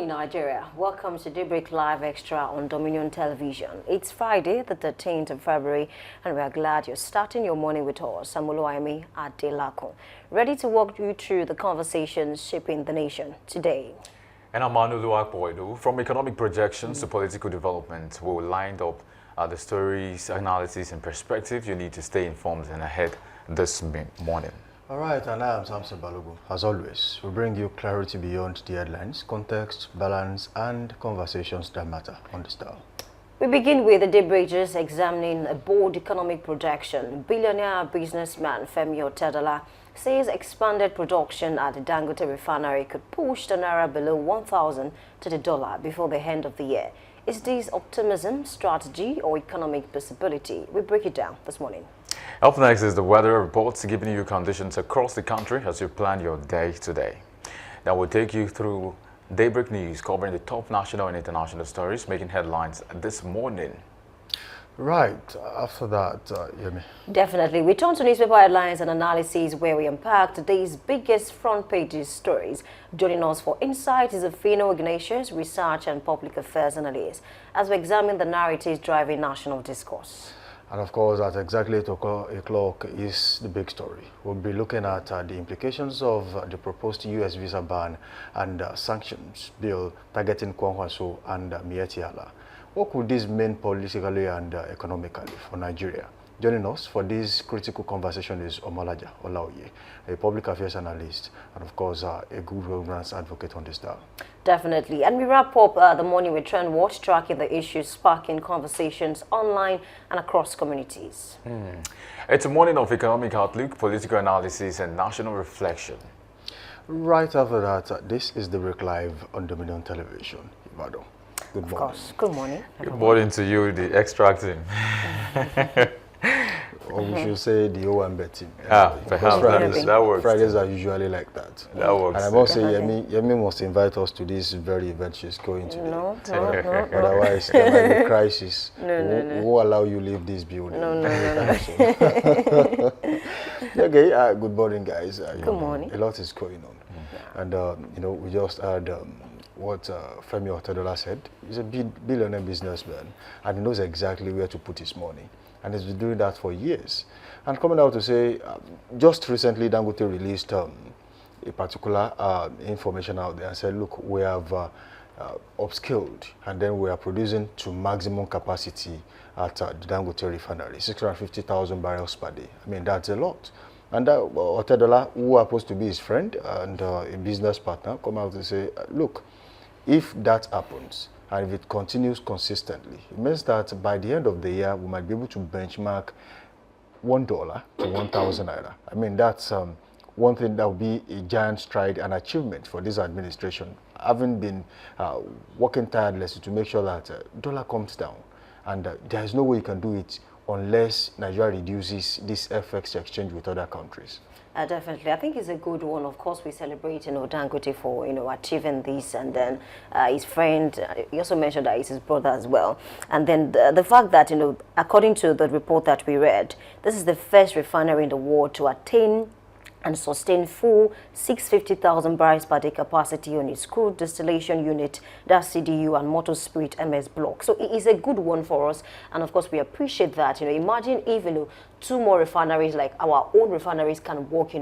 morning, Nigeria. Welcome to Daybreak Live Extra on Dominion Television. It's Friday, the 13th of February, and we are glad you're starting your morning with us. Samuluaimi Adelako, ready to walk you through the conversations shaping the nation today. And I'm Manu Luakboidu. From economic projections to political development, we lined up the stories, analysis, and perspective you need to stay informed and ahead this morning. All right, and I am Samson Balogu. As always, we bring you clarity beyond the headlines, context, balance, and conversations that matter on the Star. We begin with the Daybreakers examining a bold economic projection. Billionaire businessman Femi Otedola says expanded production at the Dangote Refinery could push the Naira below 1,000 to the dollar before the end of the year. Is this optimism, strategy, or economic visibility? We break it down this morning. Up next is the weather reports giving you conditions across the country as you plan your day today. Now we'll take you through Daybreak News covering the top national and international stories making headlines this morning. Right, after that, Yemi. Definitely. We turn to newspaper headlines and analysis where we unpack today's biggest front pages stories. Joining us for insight is Femi Ignatius, research and public affairs analyst, as we examine the narratives driving national discourse. And of course, at exactly 8 o'clock is the big story. We'll be looking at the implications of the proposed U.S. visa ban and sanctions bill targeting Kwankwaso and Mietiala. What could this mean politically and economically for Nigeria? Joining us for this critical conversation is Omolaja Olaoye, a public affairs analyst, and of course a good governance advocate on the Star. Definitely. And we wrap up the morning with Trend Watch, tracking the issues sparking conversations online and across communities. It's a morning of economic outlook, political analysis, and national reflection. Right after that, this is the Daybreak Live on Dominion Television. Ibadan. Good morning. Of course. Good morning. Good morning to you, the extracting. Or we should say the OM betting. Perhaps that works. Fridays are usually like that. That works. And I must say, Yemi must invite us to this very event she's going to. No. Otherwise, there might be crisis. No. Who will allow you leave this building? No. Okay, good morning, guys. Good morning. A lot is going on. And, we just heard what Femi Otedola said. He's a billionaire businessman, and he knows exactly where to put his money. And he's been doing that for years. And coming out to say, just recently Dangote released a particular information out there and said, look, we have upskilled and then we are producing to maximum capacity at the Dangote Refinery, 650,000 barrels per day. I mean, that's a lot. And Otedola, who happens to be his friend and a business partner, come out and say, look, if that happens, and if it continues consistently, it means that by the end of the year, we might be able to benchmark $1 to 1,000 Naira. I mean, that's one thing that would be a giant stride and achievement for this administration, having been working tirelessly to make sure that dollar comes down. And there is no way you can do it unless Nigeria reduces this FX exchange with other countries. Definitely. I think it's a good one. Of course, we celebrate, Dangote for, achieving this, and then his friend, he also mentioned that it's his brother as well. And then the fact that, according to the report that we read, this is the first refinery in the world to attain and sustain full 650,000 barrels per day capacity on its crude distillation unit, that's CDU, and Motor Spirit MS block. So it is a good one for us, and of course we appreciate that. Imagine if two more refineries like our own refineries can work,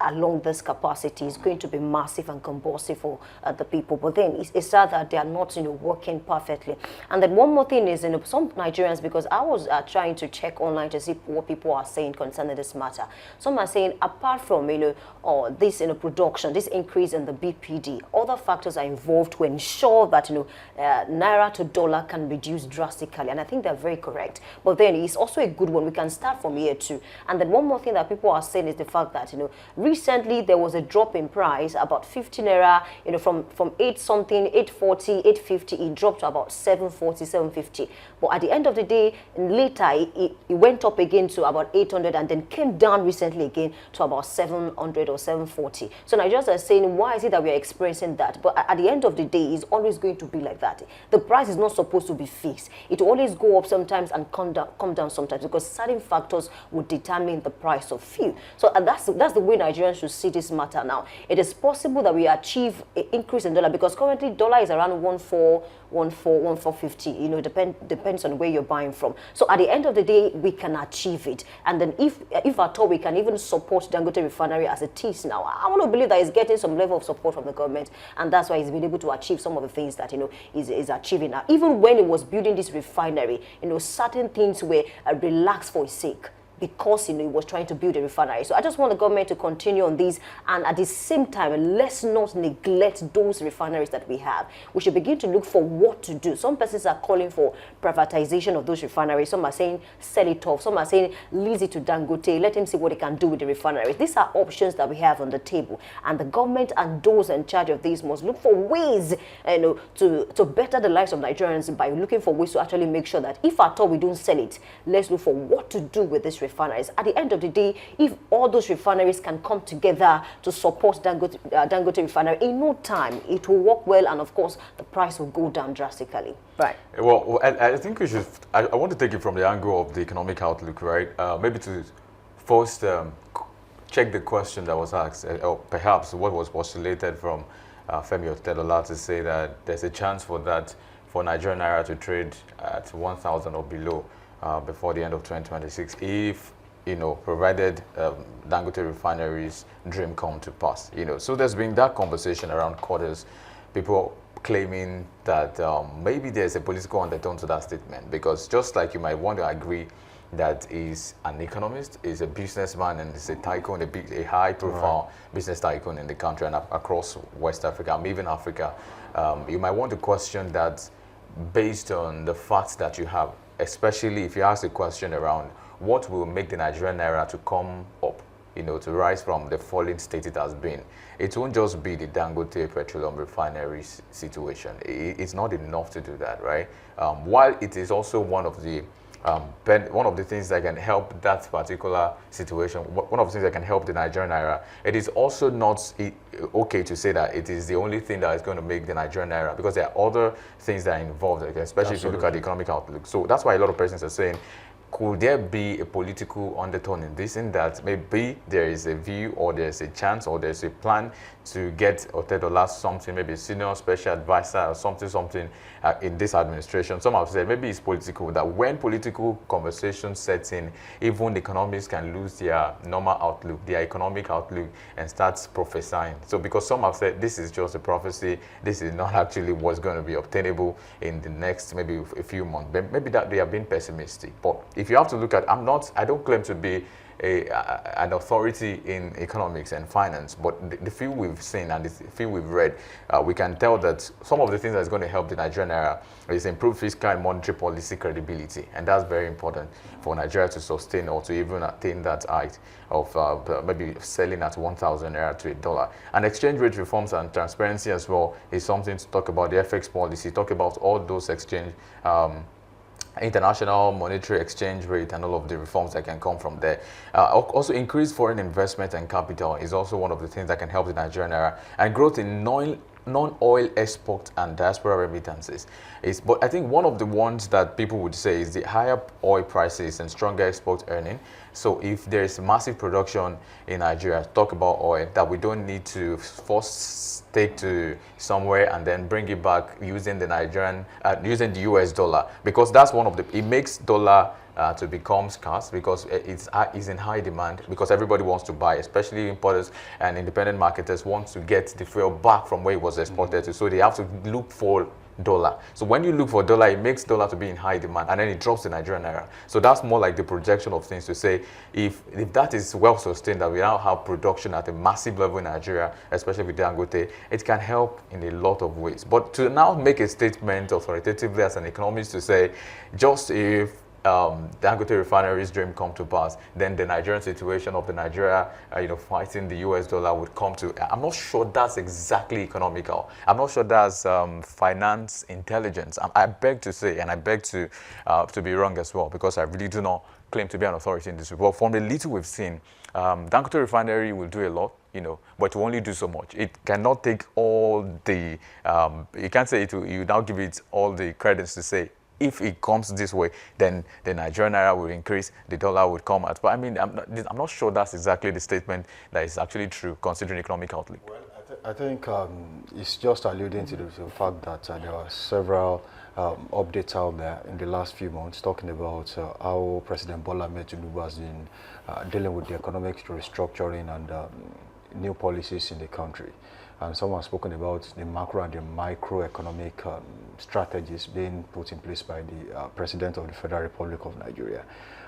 along this capacity. It's going to be massive and compulsive for the people. But then it's sad that they are not, working perfectly. And then one more thing is, some Nigerians, because I was trying to check online to see what people are saying concerning this matter. Some are saying, apart from, this, production, this increase in the BPD, other factors are involved to ensure that, Naira to dollar can reduce drastically. And I think they're very correct. But then it's also a good one. We can start from here too. And then one more thing that people are saying is the fact that, recently there was a drop in price, about 50 Naira, from 8 something, 840, 850, it dropped to about 740, 750. But at the end of the day, later, it went up again to about 800 and then came down recently again to about 700 or 740. So Nigerians are saying, why is it that we are experiencing that? But at the end of the day, it's always going to be like that. The price is not supposed to be fixed. It will always go up sometimes and come down sometimes, because certain factors factors would determine the price of fuel. So that's the way Nigerians should see this matter now. It is possible that we achieve an increase in dollar, because currently dollar is around 1.450. You know, depends on where you're buying from. So at the end of the day, we can achieve it. And then if at all we can even support Dangote Refinery as it is now, I want to believe that it's getting some level of support from the government, and that's why it's been able to achieve some of the things that, you know, is achieving now. Even when it was building this refinery, you know, certain things were relaxed for its sake, because, you know, he was trying to build a refinery. So I just want the government to continue on this, and at the same time, let's not neglect those refineries that we have. We should begin to look for what to do. Some persons are calling for privatization of those refineries. Some are saying sell it off. Some are saying lease it to Dangote, let him see what he can do with the refineries. These are options that we have on the table, and the government and those in charge of these must look for ways, you know, to better the lives of Nigerians by looking for ways to actually make sure that if at all we don't sell it, let's look for what to do with this refineries. At the end of the day, if all those refineries can come together to support Dangote Refinery, in no time it will work well, and of course the price will go down drastically. Right. Well, I think we should. I want to take it from the angle of the economic outlook, right? Maybe to first check the question that was asked, or perhaps what was postulated from Femi Otedola, to say that there's a chance for Nigerian Naira to trade at 1,000 or below before the end of 2026, if, you know, provided Dangote Refinery's dream come to pass. You know, so there's been that conversation around quarters, people claiming that maybe there's a political undertone to that statement, because just like you might want to agree that he's an economist, he's a businessman, and he's a tycoon, a high-profile business tycoon in the country and across West Africa, even Africa, you might want to question that based on the facts that you have, especially if you ask a question around what will make the Nigerian Naira to come up, you know, to rise from the falling state it has been. It won't just be the Dangote Petroleum Refinery situation. It's not enough to do that, right? While it is also one of the things that can help that particular situation, one of the things that can help the Nigerian Naira, it is also not okay to say that it is the only thing that is going to make the Nigerian Naira, because there are other things that are involved, especially if you look at the economic outlook. So that's why a lot of persons are saying, could there be a political undertone in this, in that maybe there is a view, or there's a chance, or there's a plan to get Otedola something, maybe a senior special advisor or something in this administration? Some have said maybe it's political, that when political conversation sets in, even the economists can lose their normal outlook, their economic outlook, and start prophesying. So because some have said this is just a prophecy, this is not actually what's going to be obtainable in the next maybe a few months. But maybe that they are being pessimistic. But if you have to look at, I don't claim to be an authority in economics and finance, but the few we've seen and the few we've read, we can tell that some of the things that's going to help the Nigerian Naira is improve fiscal and monetary policy credibility, and that's very important for Nigeria to sustain or to even attain that height of maybe selling at 1,000 Naira to $1. And exchange rate reforms and transparency as well is something to talk about. The FX policy, talk about all those exchange international monetary exchange rate and all of the reforms that can come from there. Also, increased foreign investment and capital is also one of the things that can help the Nigerian Naira, and growth in non-oil export and diaspora remittances. But I think one of the ones that people would say is the higher oil prices and stronger export earning. So if there is massive production in Nigeria, talk about oil, that we don't need to first take to somewhere and then bring it back using the using the US dollar, because that's one of the, it makes dollar to become scarce, because it's in high demand, because everybody wants to buy, especially importers and independent marketers want to get the fuel back from where it was exported to, so they have to look for dollar. So when you look for dollar, it makes dollar to be in high demand, and then it drops the Nigerian Naira. So that's more like the projection of things to say, if that is well sustained, that we now have production at a massive level in Nigeria, especially with Dangote, it can help in a lot of ways. But to now make a statement authoritatively as an economist to say, just if Dangote Refinery's dream come to pass, then the Nigerian situation of the Nigeria, fighting the US dollar would come to. I'm not sure that's exactly economical. I'm not sure that's finance intelligence. I beg to say, and I beg to be wrong as well, because I really do not claim to be an authority in this. But from the little we've seen, Dangote Refinery will do a lot, but to only do so much. It cannot take all the, you can't say you now give it all the credits to say if it comes this way, then the Nigerian Naira will increase, the dollar would come out. But I mean, I'm not sure that's exactly the statement that is actually true, considering economic outlook. Well, I think it's just alluding to the fact that there are several updates out there in the last few months talking about how President Bola Ahmed Tinubu has been dealing with the economic restructuring and new policies in the country. And some have spoken about the macro and the microeconomic strategies being put in place by the President of the Federal Republic of Nigeria.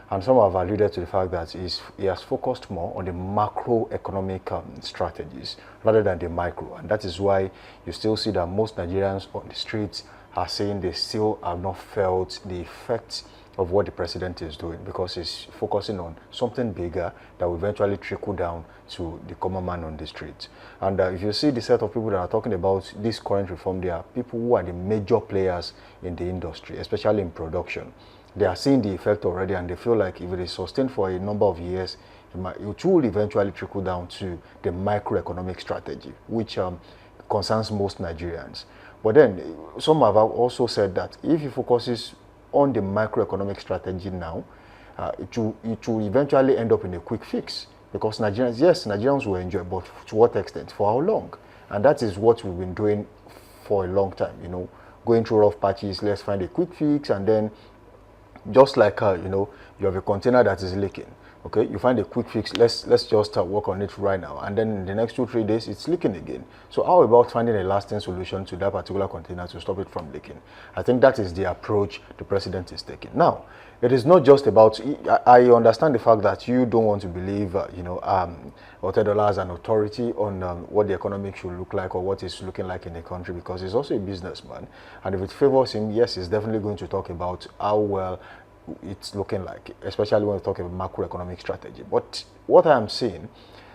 And some have alluded to the fact that he has focused more on the macroeconomic strategies rather than the micro. And that is why you still see that most Nigerians on the streets are saying they still have not felt the effects of what the president is doing, because he's focusing on something bigger that will eventually trickle down to the common man on the street. And if you see the set of people that are talking about this current reform, they are people who are the major players in the industry, especially in production. They are seeing the effect already, and they feel like if it is sustained for a number of years, it will eventually trickle down to the microeconomic strategy, which concerns most Nigerians. But then some have also said that if he focuses on the macroeconomic strategy now, it will eventually end up in a quick fix, because Nigerians will enjoy, but to what extent, for how long? And that is what we've been doing for a long time, going through rough patches, let's find a quick fix, and then just like you have a container that is leaking. Okay, you find a quick fix, let's just work on it right now, and then in the next 2-3 days it's leaking again. So how about finding a lasting solution to that particular container to stop it from leaking? I think that is the approach the president is taking. Now, it is not just about, I understand the fact that you don't want to believe Otedola as an authority on what the economy should look like or what it's looking like in the country, because he's also a businessman, and if it favors him, yes, he's definitely going to talk about how well it's looking like, especially when we talk about macroeconomic strategy. But what I am saying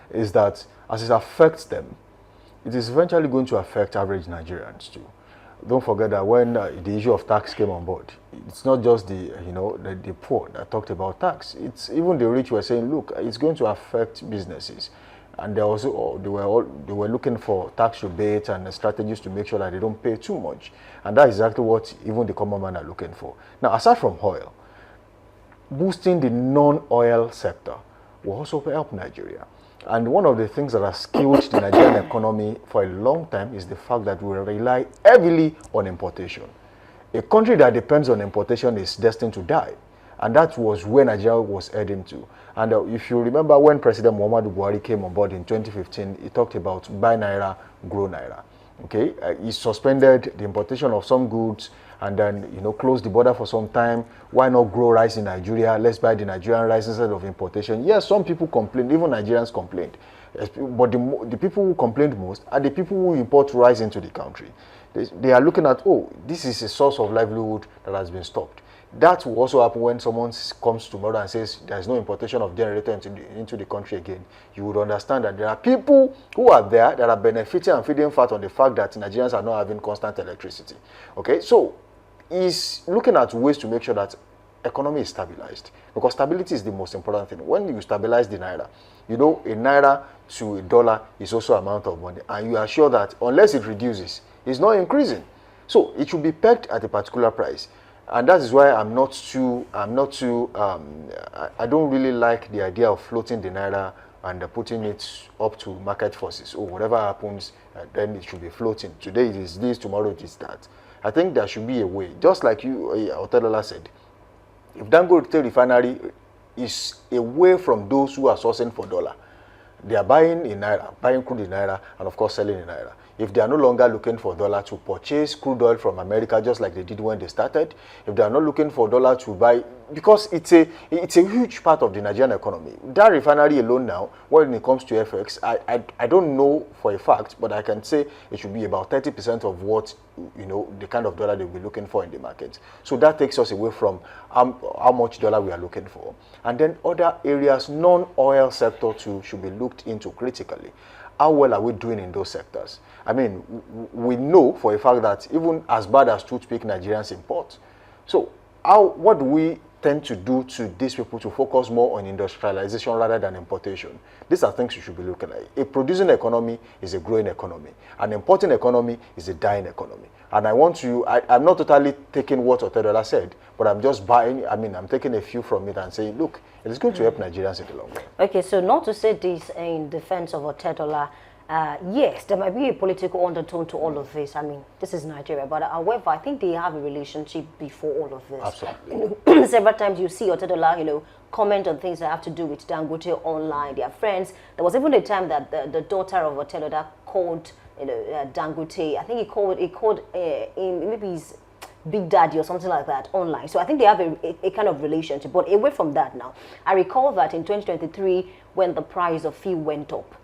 is that as it affects them, it is eventually going to affect average Nigerians too. Don't forget that when the issue of tax came on board, it's not just the poor that talked about tax. It's even the rich were saying, look, it's going to affect businesses. And they were looking for tax rebates and strategies to make sure that they don't pay too much. And that's exactly what even the common man are looking for. Now, aside from oil, boosting the non-oil sector will also help Nigeria. And one of the things that has killed the Nigerian economy for a long time is the fact that we rely heavily on importation. A country that depends on importation is destined to die. And that was where Nigeria was heading to. And if you remember when President Muhammadu Buhari came on board in 2015, he talked about buy Naira, grow Naira. Okay, he suspended the importation of some goods and then closed the border for some time. Why not grow rice in Nigeria? Let's buy the Nigerian rice instead of importation. Yes, some people complained, even Nigerians complained, but the people who complained most are the people who import rice into the country. They are looking at, oh, this is a source of livelihood that has been stopped. That will also happen when someone comes tomorrow and says there is no importation of generator into the country again. You would understand that there are people who are there that are benefiting and feeding fat on the fact that Nigerians are not having constant electricity. Okay, so he's looking at ways to make sure that economy is stabilized, because stability is the most important thing. When you stabilize the Naira, a Naira to a dollar is also an amount of money, and you are sure that unless it reduces, it's not increasing. So it should be pegged at a particular price. And that is why I don't really like the idea of floating the Naira and putting it up to market forces. Oh, whatever happens, then it should be floating. Today it is this, tomorrow it is that. I think there should be a way. Just like Otedola said, if Dangote Refinery is away from those who are sourcing for dollar, they are buying in Naira, buying crude in Naira, and of course selling in Naira. If they are no longer looking for dollar to purchase crude oil from America, just like they did when they started, if they are not looking for dollar to buy, because it's a huge part of the Nigerian economy. That refinery alone now, when it comes to FX, I don't know for a fact, but I can say it should be about 30% of what, the kind of dollar they'll be looking for in the market. So that takes us away from how much dollar we are looking for. And then other areas, non-oil sector too, should be looked into critically. How well are we doing in those sectors? I mean, we know for a fact that even as bad as toothpick, Nigerians import. So what do we tend to do to these people to focus more on industrialization rather than importation? These are things you should be looking at. A producing economy is a growing economy. An importing economy is a dying economy. And I want to, I'm not totally taking what Otedola said, but I'm just buying, I'm taking a few from it and saying, look, it is going to help Nigerians in the long run. Okay, so not to say this in defense of Otedola, yes, there might be a political undertone to all of this. I mean, this is Nigeria, but however, I think they have a relationship before all of this. Absolutely. Several times you see Otedola, comment on things that have to do with Dangote online, their friends. There was even a time that the daughter of Otedola called, Dangote. I think he called maybe his Big Daddy or something like that online. So I think they have a kind of relationship. But away from that now, I recall that in 2023, when the price of fuel went up,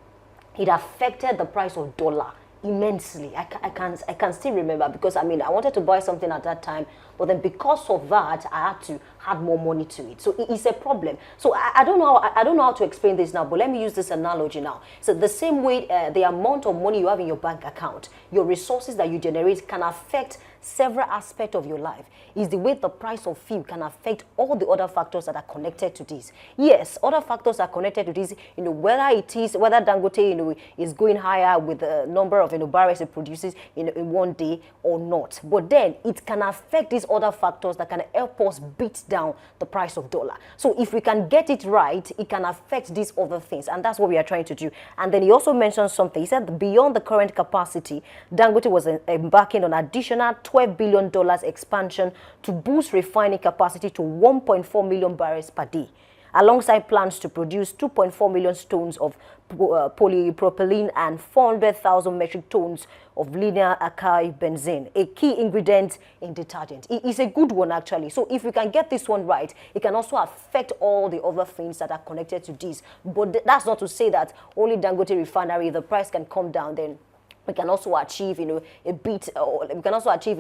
it affected the price of dollar immensely. I can still remember, because I wanted to buy something at that time, but then because of that, I had to add more money to it. So it's a problem. So I don't know how to explain this now, but let me use this analogy now. So the same way the amount of money you have in your bank account, your resources that you generate can affect several aspects of your life. Is the way the price of fuel can affect all the other factors that are connected to this. Yes, other factors are connected to this, whether Dangote, is going higher with the number of, barrels it produces, in one day or not. But then it can affect these other factors that can help us beat down the price of dollar. So if we can get it right, it can affect these other things. And that's what we are trying to do. And then he also mentioned something. He said beyond the current capacity, Dangote was embarking on additional $12 billion expansion to boost refining capacity to 1.4 million barrels per day, alongside plans to produce 2.4 million tons of polypropylene and 400,000 metric tons of linear alkyl benzene, a key ingredient in detergent. It is a good one, actually. So if we can get this one right, it can also affect all the other things that are connected to this. But that's not to say that only Dangote Refinery, the price can come down, then we can also achieve, a bit, or we can also achieve,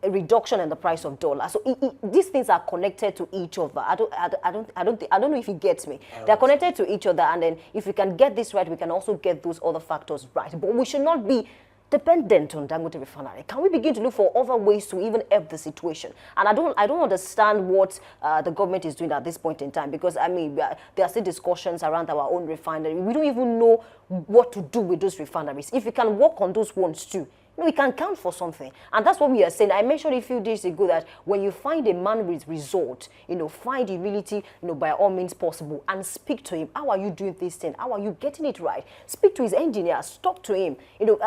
a reduction in the price of dollar. So these things are connected to each other. I don't know if you get me. They're connected to each other, and then if we can get this right, we can also get those other factors right. But we should not be dependent on Dangote Refinery. Can we begin to look for other ways to even help the situation? And I don't understand what the government is doing at this point in time, because there are still discussions around our own refinery. We don't even know what to do with those refineries. If we can work on those ones too, we can count for something. And that's what we are saying. I mentioned a few days ago that when you find a man with result, find humility, by all means possible, and speak to him. How are you doing this thing? How are you getting it right? Speak to his engineers, talk to him.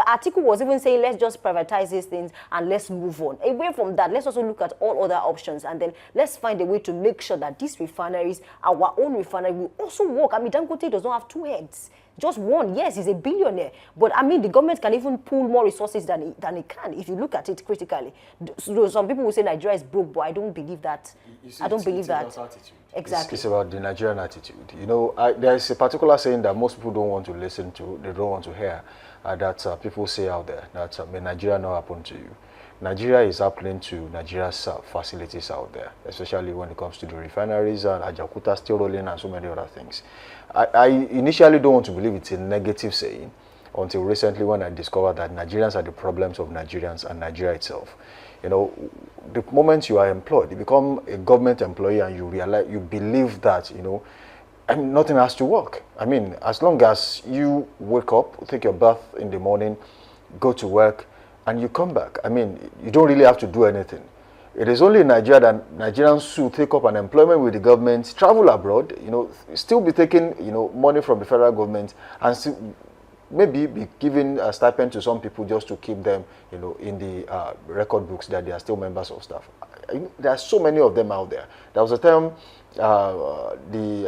Article was even saying, let's just privatize these things and let's move on. Away from that, let's also look at all other options, and then let's find a way to make sure that these refineries, our own refinery, will also work. Dangote does not have two heads. Just one. Yes, he's a billionaire, but the government can even pull more resources than it can if you look at it critically. So some people will say Nigeria is broke, but I don't believe that. I don't believe that. Exactly. It's about the Nigerian attitude. There is a particular saying that most people don't want to listen to, they don't want to hear, that people say out there, that may Nigeria not happen to you. Nigeria is happening to Nigeria's facilities out there, especially when it comes to the refineries and Ajakuta steel rolling and so many other things. I initially don't want to believe it's a negative saying until recently, when I discovered that Nigerians are the problems of Nigerians and Nigeria itself. The moment you are employed, you become a government employee and you realize, you believe that, nothing has to work. As long as you wake up, take your bath in the morning, go to work, and you come back, you don't really have to do anything. It is only in Nigeria that Nigerians who take up an employment with the government, travel abroad, still be taking, money from the federal government, and still maybe be giving a stipend to some people just to keep them, in the record books that they are still members of staff. There are so many of them out there. There was a time the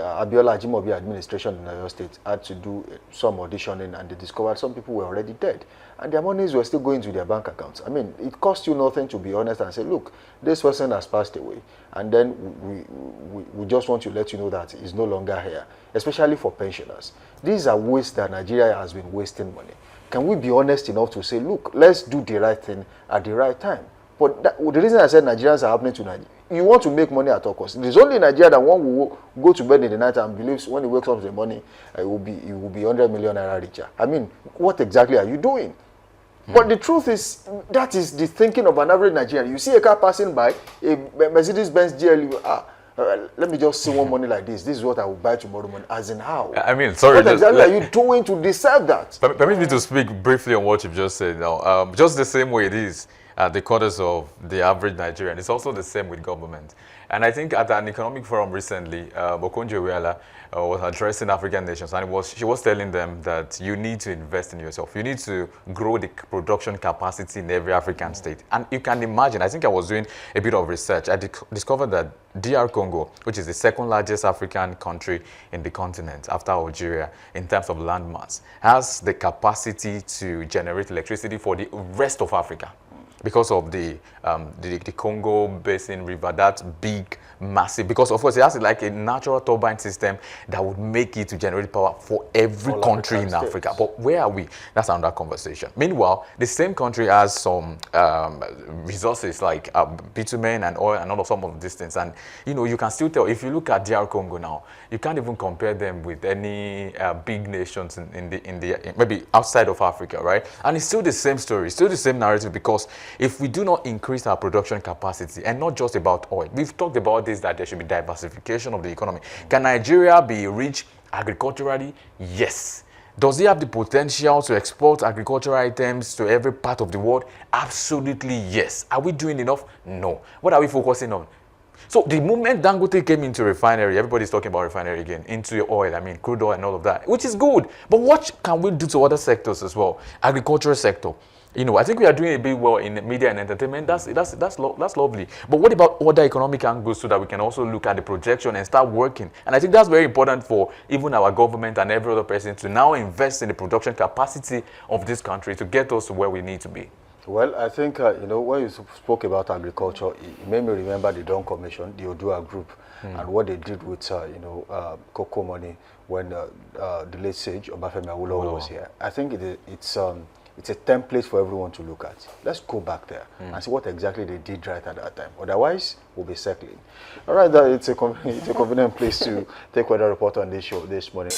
Abiola Ajimobi administration in Naira State had to do some auditioning, and they discovered some people were already dead, and their monies were still going to their bank accounts. It costs you nothing to be honest and say, look, this person has passed away, and then we just want to let you know that he's no longer here, especially for pensioners. These are ways that Nigeria has been wasting money. Can we be honest enough to say, look, let's do the right thing at the right time? But the reason I said Nigerians are happening to Nigeria, you want to make money at all costs. It is only in Nigeria that one will go to bed in the night and believes when he wakes up in the morning, he will be 100 million naira richer. What exactly are you doing? But the truth is, that is the thinking of an average Nigerian. You see a car passing by, a Mercedes-Benz GLE, let me just see one money like this. This is what I will buy tomorrow morning. As in how? I mean, sorry. What exactly are you doing to deserve that? Permit me to speak briefly on what you've just said now. Just the same way it is at the quarters of the average Nigerian, it's also the same with government. And I think at an economic forum recently, Okonjo-Iweala was addressing African nations, and she was telling them that you need to invest in yourself. You need to grow the production capacity in every African state. And you can imagine, I think I was doing a bit of research. I discovered that DR Congo, which is the second largest African country in the continent after Algeria in terms of land mass, has the capacity to generate electricity for the rest of Africa, because of the Congo Basin River, that big, massive, because of course it has like a natural turbine system that would make it to generate power for every country in Africa. But where are we? That's another conversation. Meanwhile, the same country has some resources like bitumen and oil and all of some of these things. And you can still tell, if you look at DR Congo now, you can't even compare them with any big nations in the maybe outside of Africa, right? And it's still the same story, still the same narrative, because if we do not increase our production capacity, and not just about oil, we've talked about this, that there should be diversification of the economy. Can Nigeria be rich agriculturally? Yes. Does it have the potential to export agricultural items to every part of the world? Absolutely yes. Are we doing enough? No. What are we focusing on? So the moment Dangote came into refinery, everybody's talking about refinery again, into oil, I mean crude oil and all of that, which is good. But what can we do to other sectors as well? Agricultural sector. I think we are doing a bit well in media and entertainment. That's lovely. But what about other economic angles, so that we can also look at the projection and start working? And I think that's very important for even our government and every other person to now invest in the production capacity of this country to get us to where we need to be. Well, I think, when you spoke about agriculture, it made me remember the Dawn Commission, the Odua Group, and what they did with, cocoa money when the late sage Obafemi Awolowo was here. I think it's a template for everyone to look at. Let's go back there and see what exactly they did right at that time. Otherwise, we'll be circling. All right, it's a convenient place to take weather report on this show this morning.